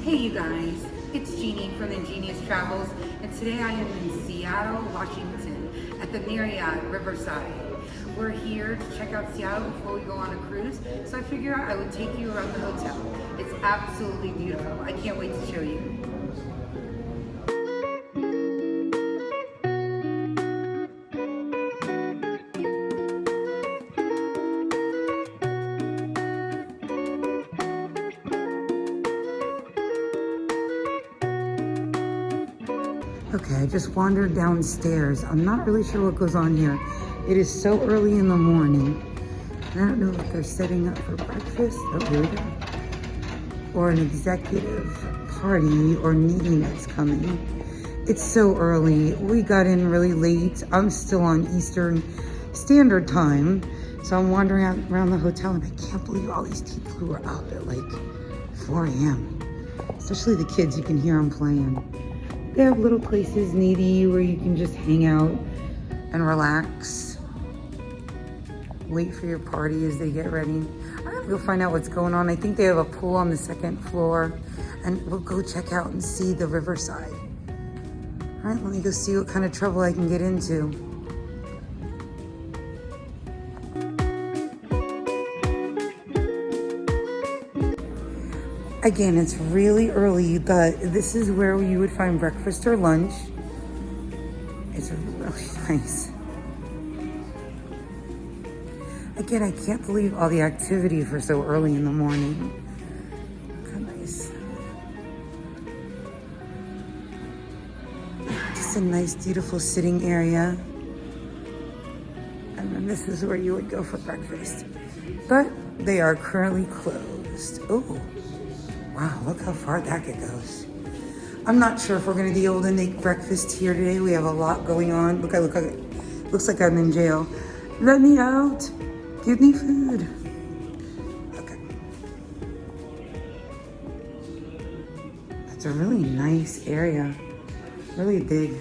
Hey you guys, it's Jeannie from Ingenious Travels, and today I am in Seattle, Washington at the Marriott Riverside. We're here to check out Seattle before we go on a cruise, so I figured I would take you around the hotel. It's absolutely beautiful. I can't wait to show you. Okay, I just wandered downstairs. I'm not really sure what goes on here. It is so early in the morning. I don't know if they're setting up for breakfast. Oh, here we go. Or an executive party or meeting that's coming. It's so early. We got in really late. I'm still on Eastern Standard Time. So I'm wandering around the hotel and I can't believe all these people who are up at like 4 a.m. Especially the kids, you can hear them playing. They have little places needy where you can just hang out and relax. Wait for your party as they get ready. I'm gonna go find out what's going on. I think they have a pool on the second floor and we'll go check out and see the riverside. All right, let me go see what kind of trouble I can get into. Again, it's really early, but this is where you would find breakfast or lunch. It's really nice. Again, I can't believe all the activity for so early in the morning. How nice. Just a nice, beautiful sitting area. And then this is where you would go for breakfast. But they are currently closed. Oh. Wow, look how far that goes. I'm not sure if we're gonna be able to make breakfast here today. We have a lot going on. Look, looks like I'm in jail. Let me out. Give me food. Okay. That's a really nice area. Really big.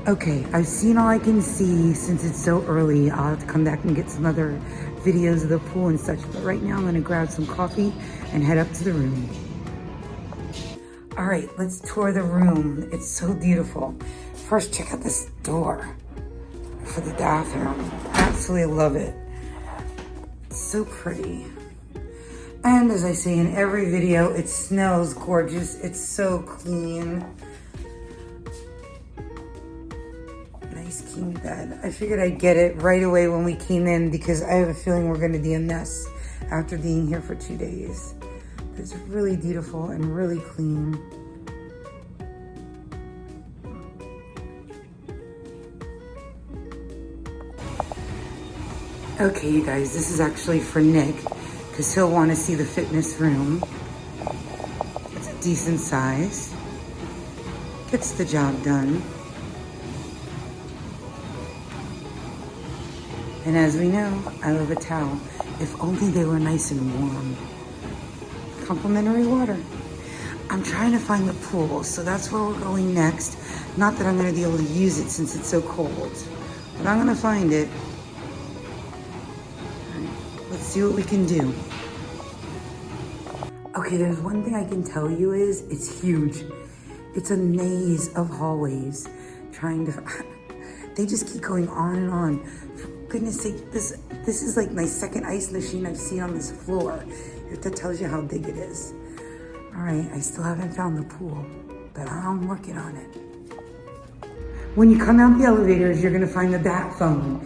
Okay, I've seen all I can see since it's so early. I'll have to come back and get some other videos of the pool and such. But right now I'm gonna grab some coffee and head up to the room. All right, let's tour the room. It's so beautiful. First, check out this door for the bathroom. Absolutely love it. It's so pretty. And as I say in every video, it smells gorgeous. It's so clean. Nice king bed. I figured I'd get it right away when we came in because I have a feeling we're going to be a mess after being here for 2 days. It's really beautiful and really clean. Okay, you guys, this is actually for Nick because he'll want to see the fitness room. It's a decent size. Gets the job done. And as we know, I love a towel. If only they were nice and warm. Complimentary water. I'm trying to find the pool, so that's where we're going next. Not that I'm gonna be able to use it since it's so cold, but I'm gonna find it. All right, let's see what we can do. Okay, there's one thing I can tell you is it's huge. It's a maze of hallways trying to, they just keep going on and on. Goodness sake, this is like my second ice machine I've seen on this floor. If that tells you how big it is. All right, I still haven't found the pool, but I'm working on it. When you come out the elevators, you're gonna find the bat phone.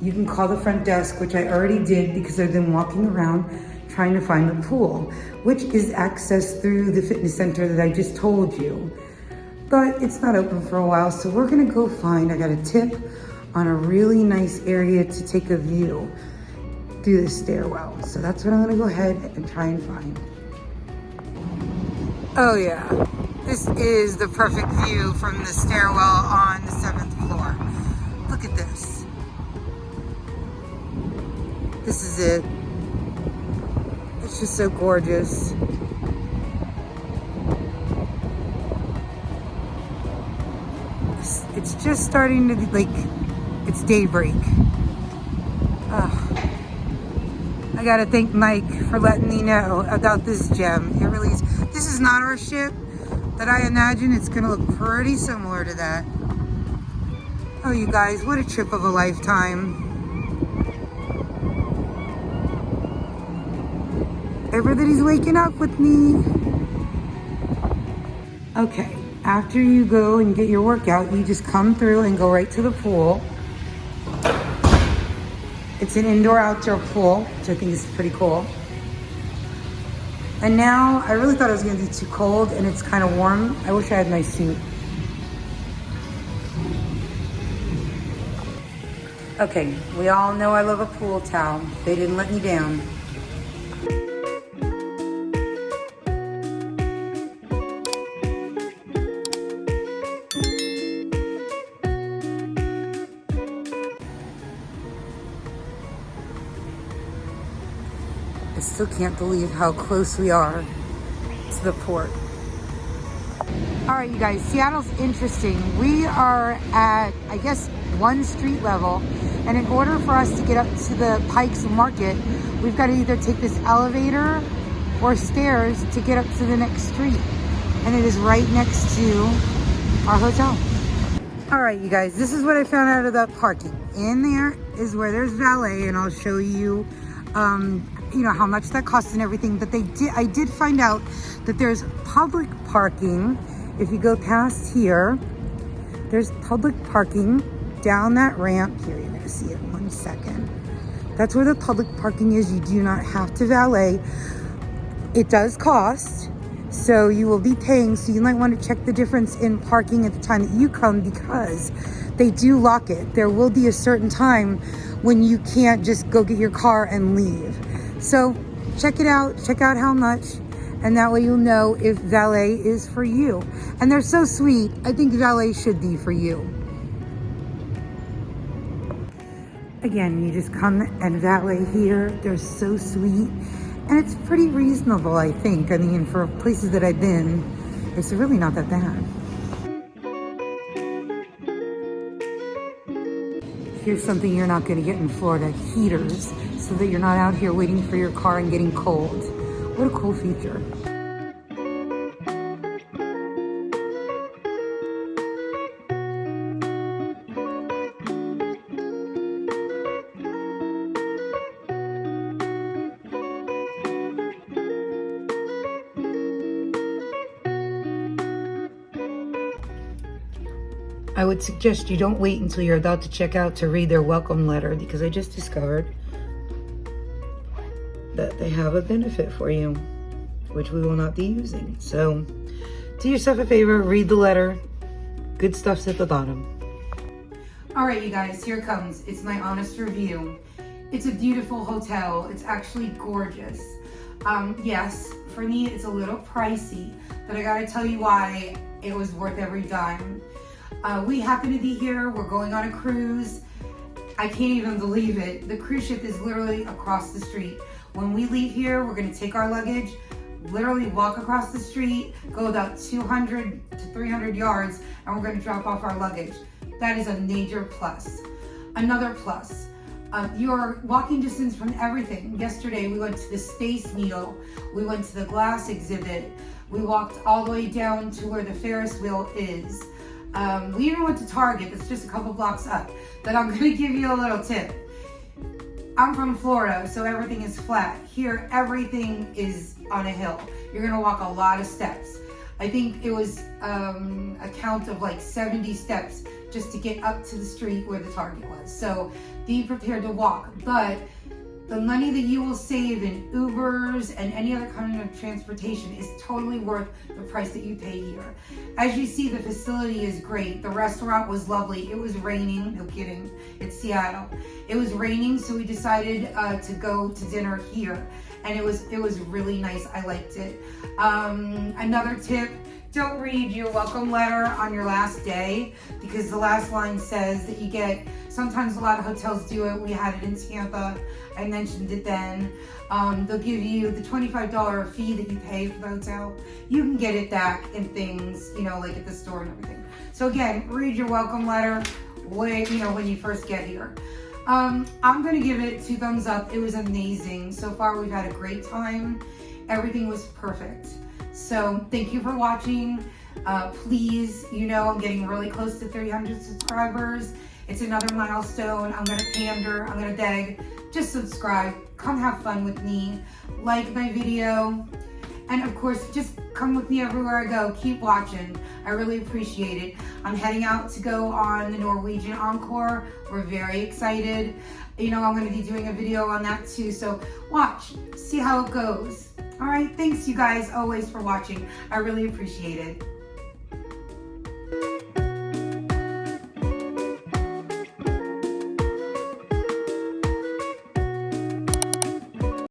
You can call the front desk, which I already did because I've been walking around trying to find the pool, which is accessed through the fitness center that I just told you. But it's not open for a while, so we're gonna go find, I got a tip on a really nice area to take a view through the stairwell. So that's what I'm gonna go ahead and try and find. Oh yeah, this is the perfect view from the stairwell on the 7th floor. Look at this. This is it. It's just so gorgeous. It's just starting to, like, it's daybreak. I gotta thank Mike for letting me know about this gem. It really is. This is not our ship, but I imagine it's gonna look pretty similar to that. Oh, you guys, what a trip of a lifetime. Everybody's waking up with me. Okay, after you go and get your workout, you just come through and go right to the pool. It's an indoor-outdoor pool, which I think is pretty cool. And now, I really thought it was gonna be too cold and it's kind of warm. I wish I had my suit. Okay, we all know I love a pool towel. They didn't let me down. I still can't believe how close we are to the port. All right, you guys, Seattle's interesting. We are at, I guess, one street level. And in order for us to get up to the Pikes Market, we've got to either take this elevator or stairs to get up to the next street. And it is right next to our hotel. All right, you guys, this is what I found out about parking. In there is where there's valet, and I'll show you, you know, how much that costs and everything. But I did find out that there's public parking. If you go past here, there's public parking down that ramp. Here, you're gonna see it in 1 second. That's where the public parking is. You do not have to valet. It does cost, so you will be paying. So you might want to check the difference in parking at the time that you come, because they do lock it. There will be a certain time when you can't just go get your car and leave. So check it out, check out how much, and that way you'll know if valet is for you. And they're so sweet. I think valet should be for you. Again, you just come and valet here. They're so sweet. And it's pretty reasonable, I think. I mean, for places that I've been, it's really not that bad. Here's something you're not going to get in Florida: heaters, so that you're not out here waiting for your car and getting cold. What a cool feature. I would suggest you don't wait until you're about to check out to read their welcome letter, because I just discovered that they have a benefit for you, which we will not be using. So do yourself a favor, read the letter. Good stuff's at the bottom. All right, you guys, here it comes. It's my honest review. It's a beautiful hotel. It's actually gorgeous. Yes, for me, it's a little pricey, but I gotta tell you why it was worth every dime. We happen to be here. We're going on a cruise. I can't even believe it. The cruise ship is literally across the street. When we leave here, we're gonna take our luggage, literally walk across the street, go about 200 to 300 yards, and we're gonna drop off our luggage. That is a major plus. Another plus, you're walking distance from everything. Yesterday, we went to the Space Needle. We went to the glass exhibit. We walked all the way down to where the Ferris wheel is. We even went to Target. That's just a couple blocks up. But I'm gonna give you a little tip. I'm from Florida, so everything is flat. Here, everything is on a hill. You're gonna walk a lot of steps. I think it was a count of like 70 steps just to get up to the street where the Target was. So be prepared to walk. But the money that you will save in Ubers and any other kind of transportation is totally worth the price that you pay here. As you see, the facility is great. The restaurant was lovely. It was raining, no kidding, it's Seattle. It was raining, so we decided to go to dinner here. and it was really nice. I liked it. Another tip, don't read your welcome letter on your last day, because the last line says that you get, sometimes a lot of hotels do it. We had it in Tampa. I mentioned it then. They'll give you the $25 fee that you pay for the hotel. You can get it back in things, you know, like at the store and everything. So again, read your welcome letter when you first get here. I'm gonna give it 2 thumbs up. It was amazing. So far, we've had a great time. Everything was perfect. So thank you for watching. Please, I'm getting really close to 300 subscribers. It's another milestone. I'm gonna pander, I'm gonna beg. Just subscribe, come have fun with me, like my video, and of course, just come with me everywhere I go. Keep watching. I really appreciate it. I'm heading out to go on the Norwegian Encore. We're very excited. I'm gonna be doing a video on that too, so watch, see how it goes. All right, thanks you guys always for watching. I really appreciate it.